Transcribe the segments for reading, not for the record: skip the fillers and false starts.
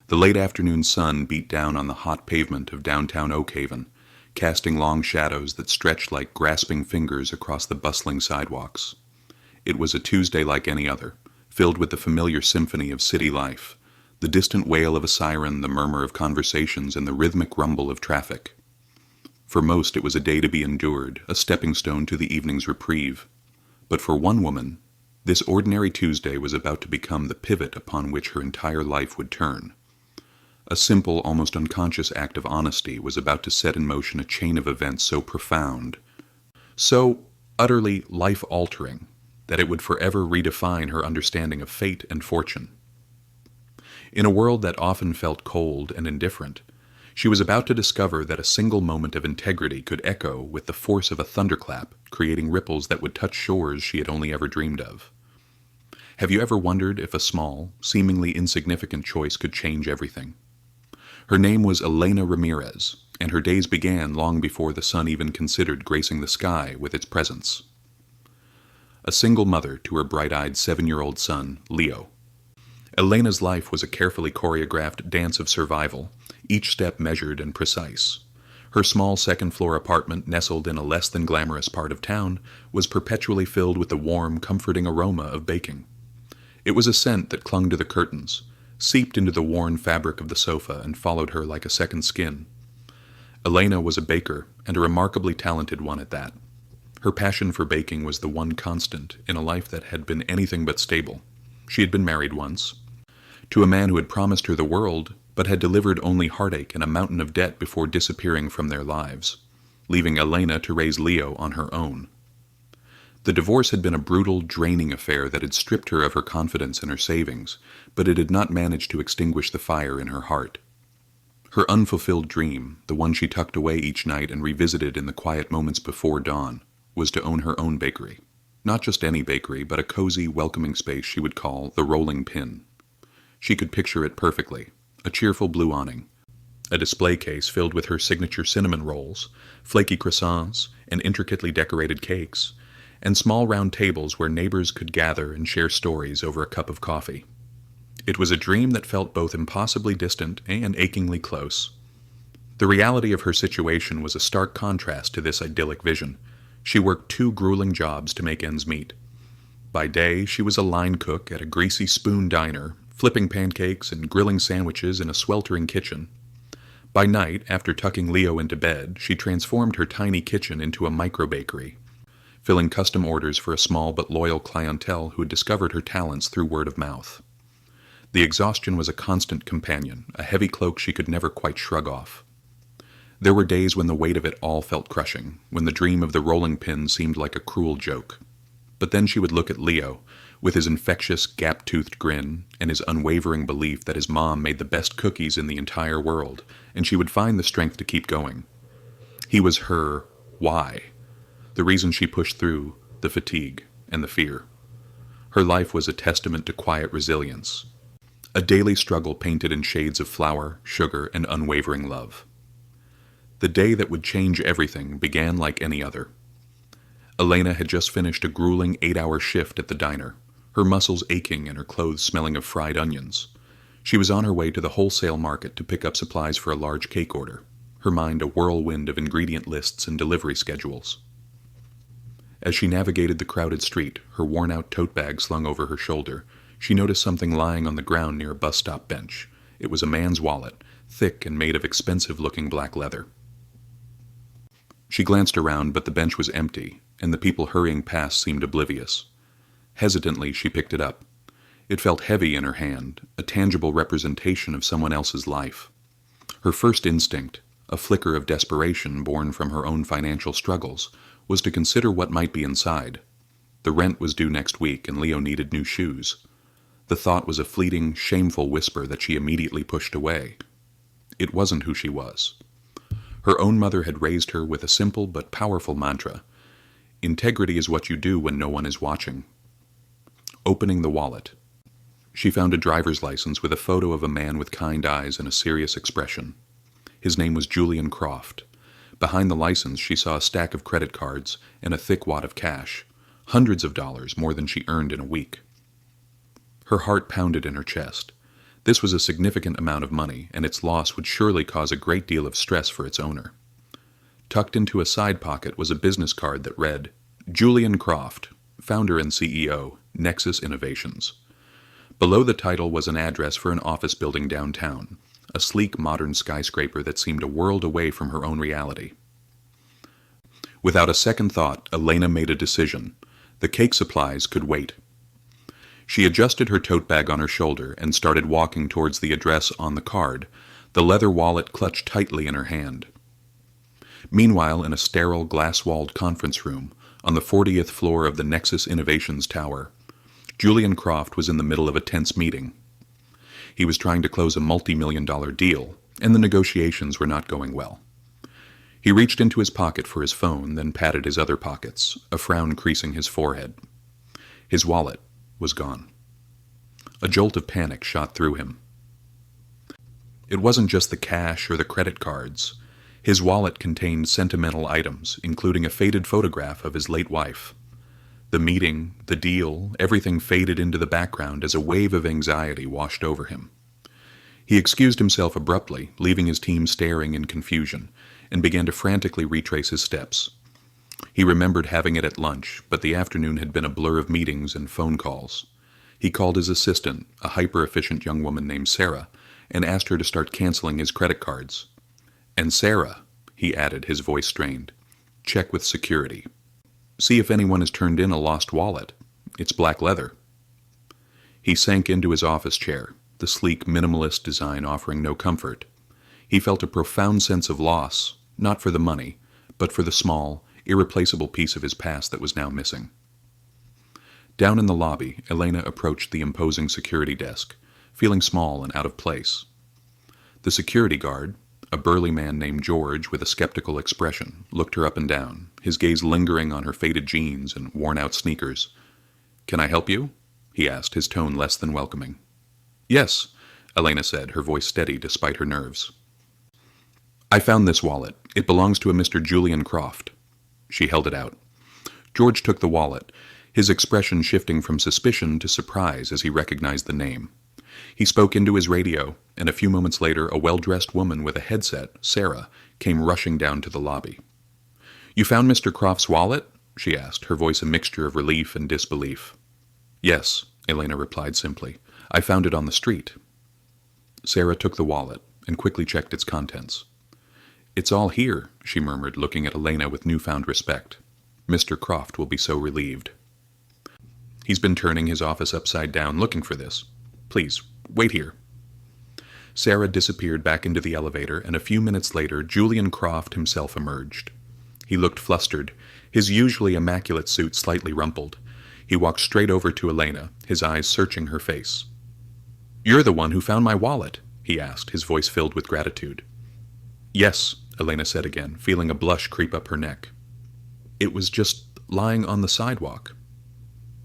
The late afternoon sun beat down on the hot pavement of downtown Oak Haven, casting long shadows that stretched like grasping fingers across the bustling sidewalks. It was a Tuesday like any other, filled with the familiar symphony of city life, the distant wail of a siren, the murmur of conversations, and the rhythmic rumble of traffic. For most, it was a day to be endured, a stepping stone to the evening's reprieve. But for one woman, this ordinary Tuesday was about to become the pivot upon which her entire life would turn. A simple, almost unconscious act of honesty was about to set in motion a chain of events so profound, so utterly life-altering, that it would forever redefine her understanding of fate and fortune. In a world that often felt cold and indifferent, she was about to discover that a single moment of integrity could echo with the force of a thunderclap, creating ripples that would touch shores she had only ever dreamed of. Have you ever wondered if a small, seemingly insignificant choice could change everything? Her name was Elena Ramirez, and her days began long before the sun even considered gracing the sky with its presence. A single mother to her bright-eyed 7-year-old son, Leo. Elena's life was a carefully choreographed dance of survival, each step measured and precise. Her small second-floor apartment, nestled in a less-than-glamorous part of town, was perpetually filled with the warm, comforting aroma of baking. It was a scent that clung to the curtains, seeped into the worn fabric of the sofa, and followed her like a second skin. Elena was a baker, and a remarkably talented one at that. Her passion for baking was the one constant in a life that had been anything but stable. She had been married once, to a man who had promised her the world, but had delivered only heartache and a mountain of debt before disappearing from their lives, leaving Elena to raise Leo on her own. The divorce had been a brutal, draining affair that had stripped her of her confidence and her savings, but it had not managed to extinguish the fire in her heart. Her unfulfilled dream, the one she tucked away each night and revisited in the quiet moments before dawn, was to own her own bakery. Not just any bakery, but a cozy, welcoming space she would call the Rolling Pin. She could picture it perfectly: a cheerful blue awning, a display case filled with her signature cinnamon rolls, flaky croissants, and intricately decorated cakes, and small round tables where neighbors could gather and share stories over a cup of coffee. It was a dream that felt both impossibly distant and achingly close. The reality of her situation was a stark contrast to this idyllic vision. She worked 2 grueling jobs to make ends meet. By day, she was a line cook at a greasy spoon diner, flipping pancakes and grilling sandwiches in a sweltering kitchen. By night, after tucking Leo into bed, she transformed her tiny kitchen into a micro-bakery, filling custom orders for a small but loyal clientele who had discovered her talents through word of mouth. The exhaustion was a constant companion, a heavy cloak she could never quite shrug off. There were days when the weight of it all felt crushing, when the dream of the rolling pin seemed like a cruel joke. But then she would look at Leo, with his infectious, gap-toothed grin, and his unwavering belief that his mom made the best cookies in the entire world, and she would find the strength to keep going. He was her why, the reason she pushed through the fatigue and the fear. Her life was a testament to quiet resilience, a daily struggle painted in shades of flour, sugar, and unwavering love. The day that would change everything began like any other. Elena had just finished a grueling 8-hour shift at the diner, her muscles aching and her clothes smelling of fried onions. She was on her way to the wholesale market to pick up supplies for a large cake order, her mind a whirlwind of ingredient lists and delivery schedules. As she navigated the crowded street, her worn-out tote bag slung over her shoulder, she noticed something lying on the ground near a bus stop bench. It was a man's wallet, thick and made of expensive-looking black leather. She glanced around, but the bench was empty, and the people hurrying past seemed oblivious. Hesitantly, she picked it up. It felt heavy in her hand, a tangible representation of someone else's life. Her first instinct, a flicker of desperation born from her own financial struggles, was to consider what might be inside. The rent was due next week, and Leo needed new shoes. The thought was a fleeting, shameful whisper that she immediately pushed away. It wasn't who she was. Her own mother had raised her with a simple but powerful mantra: integrity is what you do when no one is watching. Opening the wallet, she found a driver's license with a photo of a man with kind eyes and a serious expression. His name was Julian Croft. Behind the license, she saw a stack of credit cards and a thick wad of cash, hundreds of dollars more than she earned in a week. Her heart pounded in her chest. This was a significant amount of money, and its loss would surely cause a great deal of stress for its owner. Tucked into a side pocket was a business card that read, Julian Croft, founder and CEO, Nexus Innovations. Below the title was an address for an office building downtown, a sleek modern skyscraper that seemed a world away from her own reality. Without a second thought, Elena made a decision. The cake supplies could wait. She adjusted her tote bag on her shoulder and started walking towards the address on the card, the leather wallet clutched tightly in her hand. Meanwhile, in a sterile, glass-walled conference room on the 40th floor of the Nexus Innovations Tower, Julian Croft was in the middle of a tense meeting. He was trying to close a multi-million-dollar deal, and the negotiations were not going well. He reached into his pocket for his phone, then patted his other pockets, a frown creasing his forehead. His wallet was gone. A jolt of panic shot through him. It wasn't just the cash or the credit cards. His wallet contained sentimental items, including a faded photograph of his late wife. The meeting, the deal, everything faded into the background as a wave of anxiety washed over him. He excused himself abruptly, leaving his team staring in confusion, and began to frantically retrace his steps. He remembered having it at lunch, but the afternoon had been a blur of meetings and phone calls. He called his assistant, a hyper-efficient young woman named Sarah, and asked her to start canceling his credit cards. And Sarah, he added, his voice strained, check with security. See if anyone has turned in a lost wallet. It's black leather. He sank into his office chair, the sleek, minimalist design offering no comfort. He felt a profound sense of loss, not for the money, but for the small, irreplaceable piece of his past that was now missing. Down in the lobby, Elena approached the imposing security desk, feeling small and out of place. The security guard, a burly man named George with a skeptical expression, looked her up and down, his gaze lingering on her faded jeans and worn-out sneakers. "Can I help you?" he asked, his tone less than welcoming. "Yes," Elena said, her voice steady despite her nerves. "I found this wallet. It belongs to a Mr. Julian Croft." She held it out. George took the wallet, his expression shifting from suspicion to surprise as he recognized the name. He spoke into his radio, and a few moments later a well-dressed woman with a headset, Sarah, came rushing down to the lobby. "You found Mr. Croft's wallet?" she asked, her voice a mixture of relief and disbelief. "Yes," Elena replied simply. "I found it on the street." Sarah took the wallet and quickly checked its contents. "It's all here," she murmured, looking at Elena with newfound respect. "Mr. Croft will be so relieved. He's been turning his office upside down looking for this. Please, wait here." Sarah disappeared back into the elevator, and a few minutes later Julian Croft himself emerged. He looked flustered, his usually immaculate suit slightly rumpled. He walked straight over to Elena, his eyes searching her face. "You're the one who found my wallet?" he asked, his voice filled with gratitude. "Yes," Elena said again, feeling a blush creep up her neck. "It was just lying on the sidewalk."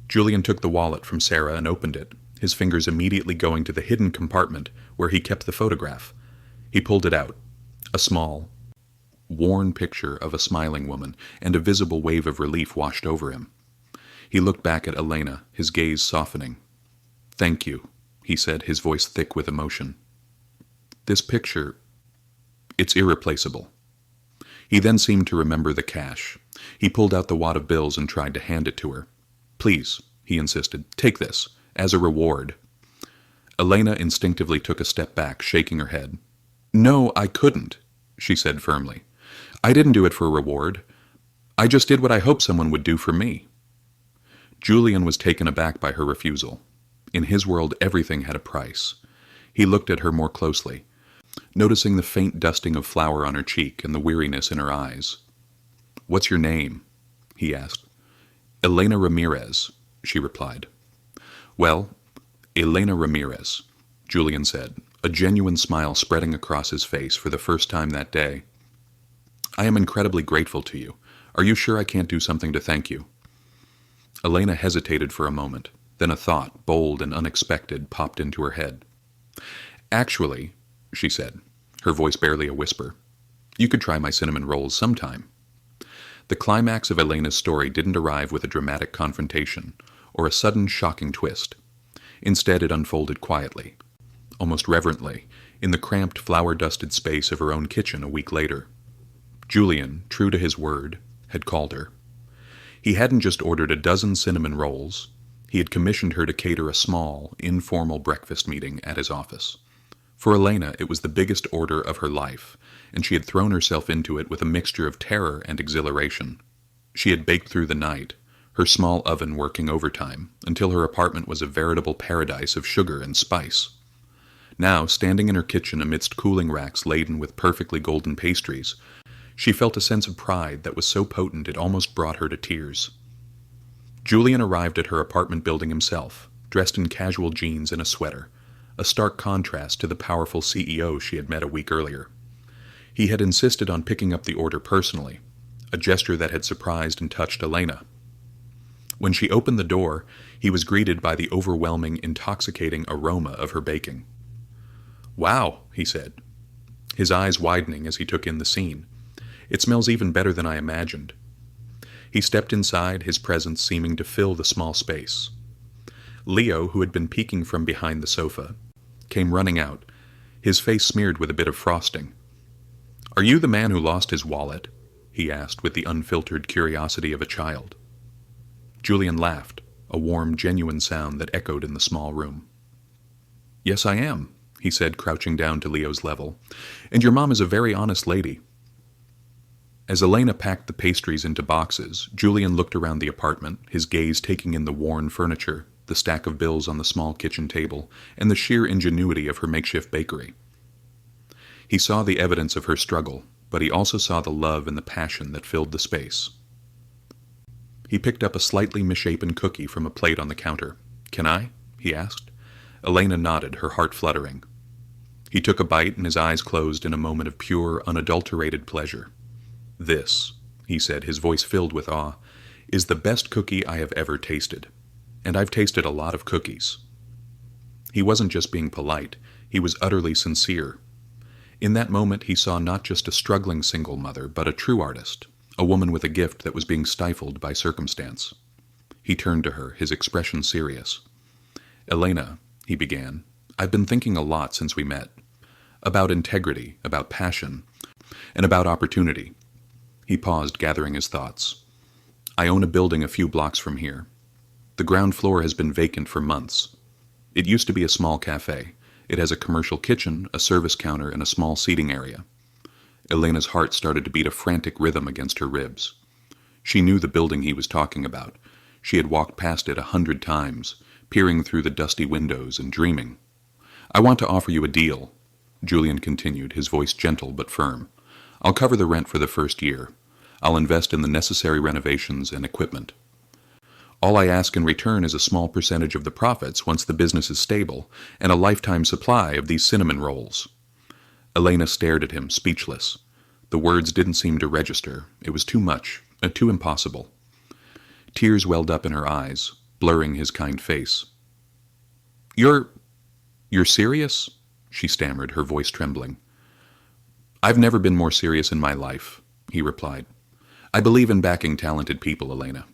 Julian took the wallet from Sarah and opened it, his fingers immediately going to the hidden compartment where he kept the photograph. He pulled it out, a small, worn picture of a smiling woman, and a visible wave of relief washed over him. He looked back at Elena, his gaze softening. "Thank you," he said, his voice thick with emotion. "This picture, it's irreplaceable." He then seemed to remember the cash. He pulled out the wad of bills and tried to hand it to her. "Please," he insisted, "take this, as a reward." Elena instinctively took a step back, shaking her head. "No, I couldn't," she said firmly. "I didn't do it for a reward. I just did what I hoped someone would do for me." Julian was taken aback by her refusal. In his world, everything had a price. He looked at her more closely, noticing the faint dusting of flour on her cheek and the weariness in her eyes. "What's your name?" he asked. "Elena Ramirez," she replied. "Well, Elena Ramirez," Julian said, a genuine smile spreading across his face for the first time that day. "I am incredibly grateful to you. Are you sure I can't do something to thank you?" Elena hesitated for a moment. Then a thought, bold and unexpected, popped into her head. "Actually," she said, her voice barely a whisper, "you could try my cinnamon rolls sometime." The climax of Elena's story didn't arrive with a dramatic confrontation or a sudden shocking twist. Instead, it unfolded quietly. almost reverently, in the cramped, flour-dusted space of her own kitchen a week later. Julian, true to his word, had called her. He hadn't just ordered a dozen cinnamon rolls. He had commissioned her to cater a small, informal breakfast meeting at his office. For Elena, it was the biggest order of her life, and she had thrown herself into it with a mixture of terror and exhilaration. She had baked through the night, her small oven working overtime, until her apartment was a veritable paradise of sugar and spice. Now, standing in her kitchen amidst cooling racks laden with perfectly golden pastries, she felt a sense of pride that was so potent it almost brought her to tears. Julian arrived at her apartment building himself, dressed in casual jeans and a sweater, a stark contrast to the powerful CEO she had met a week earlier. He had insisted on picking up the order personally, a gesture that had surprised and touched Elena. When she opened the door, he was greeted by the overwhelming, intoxicating aroma of her baking. "Wow," he said, his eyes widening as he took in the scene. "It smells even better than I imagined." He stepped inside, his presence seeming to fill the small space. Leo, who had been peeking from behind the sofa, came running out, his face smeared with a bit of frosting. "Are you the man who lost his wallet?" he asked with the unfiltered curiosity of a child. Julian laughed, a warm, genuine sound that echoed in the small room. "Yes, I am," he said, crouching down to Leo's level. "And your mom is a very honest lady." As Elena packed the pastries into boxes, Julian looked around the apartment, his gaze taking in the worn furniture, the stack of bills on the small kitchen table, and the sheer ingenuity of her makeshift bakery. He saw the evidence of her struggle, but he also saw the love and the passion that filled the space. He picked up a slightly misshapen cookie from a plate on the counter. "Can I?" he asked. Elena nodded, her heart fluttering. He took a bite and his eyes closed in a moment of pure, unadulterated pleasure. "This," he said, his voice filled with awe, "is the best cookie I have ever tasted. And I've tasted a lot of cookies." He wasn't just being polite, he was utterly sincere. In that moment he saw not just a struggling single mother, but a true artist, a woman with a gift that was being stifled by circumstance. He turned to her, his expression serious. "Elena," he began, "I've been thinking a lot since we met. About integrity, about passion, and about opportunity." He paused, gathering his thoughts. "I own a building a few blocks from here. The ground floor has been vacant for months. It used to be a small cafe. It has a commercial kitchen, a service counter, and a small seating area." Elena's heart started to beat a frantic rhythm against her ribs. She knew the building he was talking about. She had walked past it 100 times, peering through the dusty windows and dreaming. "I want to offer you a deal," Julian continued, his voice gentle but firm. "I'll cover the rent for the first year. I'll invest in the necessary renovations and equipment. All I ask in return is a small percentage of the profits once the business is stable, and a lifetime supply of these cinnamon rolls." Elena stared at him, speechless. The words didn't seem to register. It was too much, too impossible. Tears welled up in her eyes, blurring his kind face. You're serious?" she stammered, her voice trembling. "I've never been more serious in my life," he replied. "I believe in backing talented people, Elena.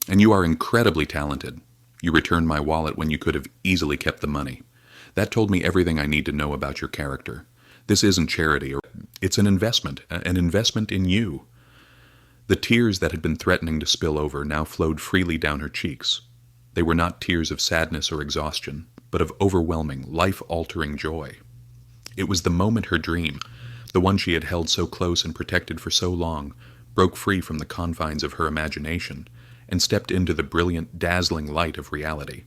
And you are incredibly talented. You returned my wallet when you could have easily kept the money. That told me everything I need to know about your character. This isn't charity. It's an investment in you." The tears that had been threatening to spill over now flowed freely down her cheeks. They were not tears of sadness or exhaustion, but of overwhelming, life-altering joy. It was the moment her dream, the one she had held so close and protected for so long, broke free from the confines of her imagination and stepped into the brilliant, dazzling light of reality.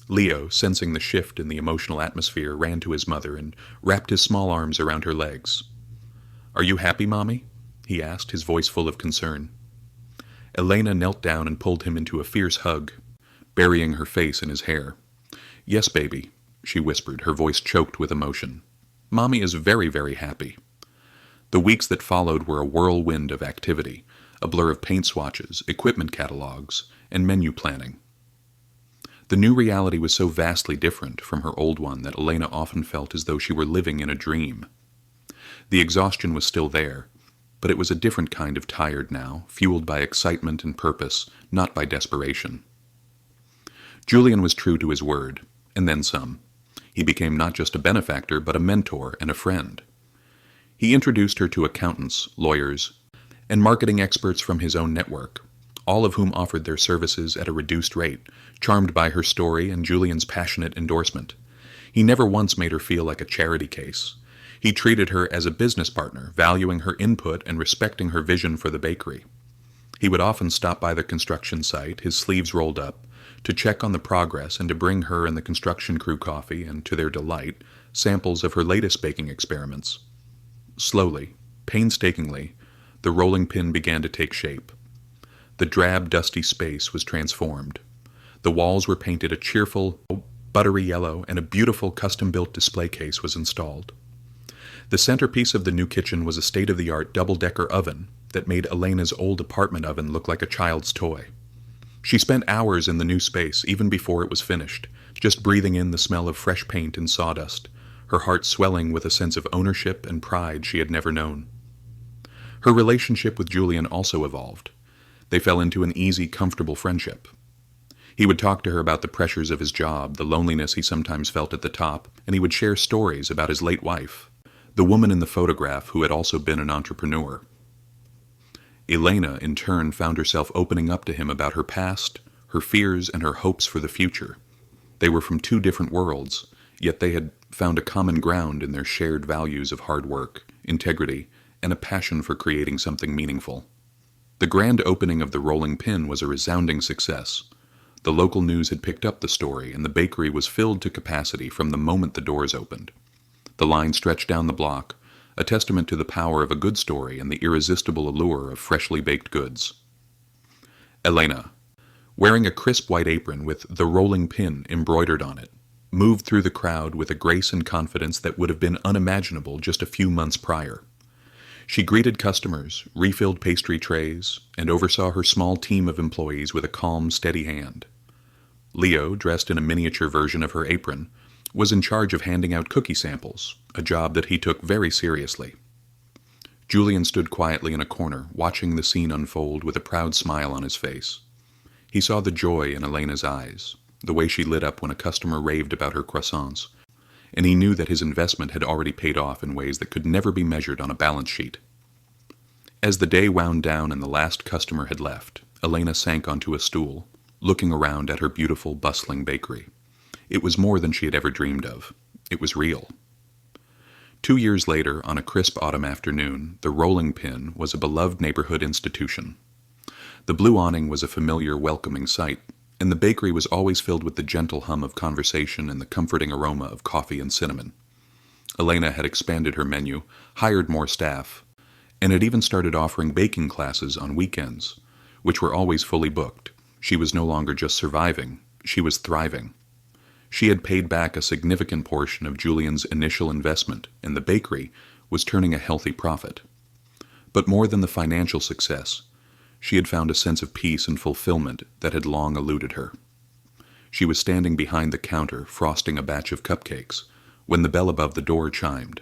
Leo, sensing the shift in the emotional atmosphere, ran to his mother and wrapped his small arms around her legs. "Are you happy, Mommy?" he asked, his voice full of concern. Elena knelt down and pulled him into a fierce hug, burying her face in his hair. "Yes, baby," she whispered, her voice choked with emotion. "Mommy is very, very happy." The weeks that followed were a whirlwind of activity, a blur of paint swatches, equipment catalogs, and menu planning. The new reality was so vastly different from her old one that Elena often felt as though she were living in a dream. The exhaustion was still there, but it was a different kind of tired now, fueled by excitement and purpose, not by desperation. Julian was true to his word, and then some. He became not just a benefactor, but a mentor and a friend. He introduced her to accountants, lawyers, and marketing experts from his own network, all of whom offered their services at a reduced rate, charmed by her story and Julian's passionate endorsement. He never once made her feel like a charity case. He treated her as a business partner, valuing her input and respecting her vision for the bakery. He would often stop by the construction site, his sleeves rolled up, to check on the progress and to bring her and the construction crew coffee and, to their delight, samples of her latest baking experiments. Slowly, painstakingly, the rolling pin began to take shape. The drab, dusty space was transformed. The walls were painted a cheerful, buttery yellow, and a beautiful custom-built display case was installed. The centerpiece of the new kitchen was a state-of-the-art double-decker oven that made Elena's old apartment oven look like a child's toy. She spent hours in the new space, even before it was finished, just breathing in the smell of fresh paint and sawdust, her heart swelling with a sense of ownership and pride she had never known. Her relationship with Julian also evolved. They fell into an easy, comfortable friendship. He would talk to her about the pressures of his job, the loneliness he sometimes felt at the top, and he would share stories about his late wife, the woman in the photograph who had also been an entrepreneur. Elena, in turn, found herself opening up to him about her past, her fears, and her hopes for the future. They were from two different worlds, yet they had found a common ground in their shared values of hard work, integrity, and a passion for creating something meaningful. The grand opening of the rolling pin was a resounding success. The local news had picked up the story, and the bakery was filled to capacity from the moment the doors opened. The line stretched down the block, a testament to the power of a good story and the irresistible allure of freshly baked goods. Elena, wearing a crisp white apron with "the rolling pin" embroidered on it, moved through the crowd with a grace and confidence that would have been unimaginable just a few months prior. She greeted customers, refilled pastry trays, and oversaw her small team of employees with a calm, steady hand. Leo, dressed in a miniature version of her apron, was in charge of handing out cookie samples, a job that he took very seriously. Julian stood quietly in a corner, watching the scene unfold with a proud smile on his face. He saw the joy in Elena's eyes, the way she lit up when a customer raved about her croissants, and he knew that his investment had already paid off in ways that could never be measured on a balance sheet. As the day wound down and the last customer had left, Elena sank onto a stool, looking around at her beautiful, bustling bakery. It was more than she had ever dreamed of. It was real. 2 years later, on a crisp autumn afternoon, the rolling pin was a beloved neighborhood institution. The blue awning was a familiar, welcoming sight, and the bakery was always filled with the gentle hum of conversation and the comforting aroma of coffee and cinnamon. Elena had expanded her menu, hired more staff, and had even started offering baking classes on weekends, which were always fully booked. She was no longer just surviving, she was thriving. She had paid back a significant portion of Julian's initial investment, and the bakery was turning a healthy profit. But more than the financial success, she had found a sense of peace and fulfillment that had long eluded her. She was standing behind the counter, frosting a batch of cupcakes, when the bell above the door chimed.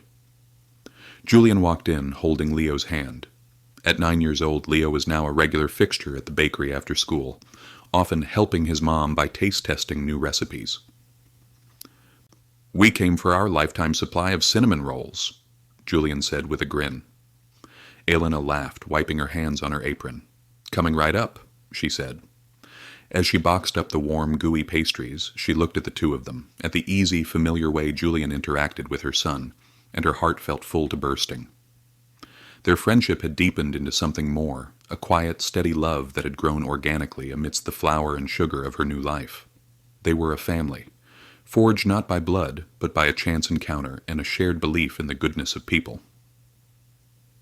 Julian walked in, holding Leo's hand. At 9 years old, Leo was now a regular fixture at the bakery after school, often helping his mom by taste-testing new recipes. "We came for our lifetime supply of cinnamon rolls," Julian said with a grin. Elena laughed, wiping her hands on her apron. "Coming right up," she said. As she boxed up the warm, gooey pastries, she looked at the two of them, at the easy, familiar way Julian interacted with her son, and her heart felt full to bursting. Their friendship had deepened into something more, a quiet, steady love that had grown organically amidst the flour and sugar of her new life. They were a family, forged not by blood, but by a chance encounter and a shared belief in the goodness of people.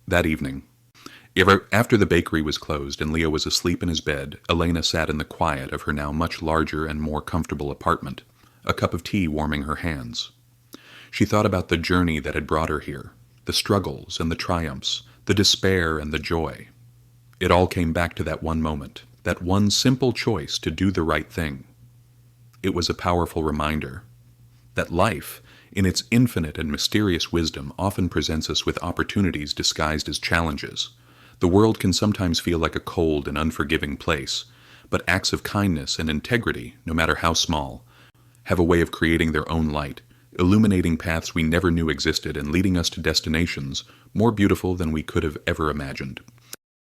That evening, after the bakery was closed and Leo was asleep in his bed, Elena sat in the quiet of her now much larger and more comfortable apartment, a cup of tea warming her hands. She thought about the journey that had brought her here, the struggles and the triumphs, the despair and the joy. It all came back to that one moment, that one simple choice to do the right thing. It was a powerful reminder that life, in its infinite and mysterious wisdom, often presents us with opportunities disguised as challenges. The world can sometimes feel like a cold and unforgiving place, but acts of kindness and integrity, no matter how small, have a way of creating their own light, illuminating paths we never knew existed and leading us to destinations more beautiful than we could have ever imagined.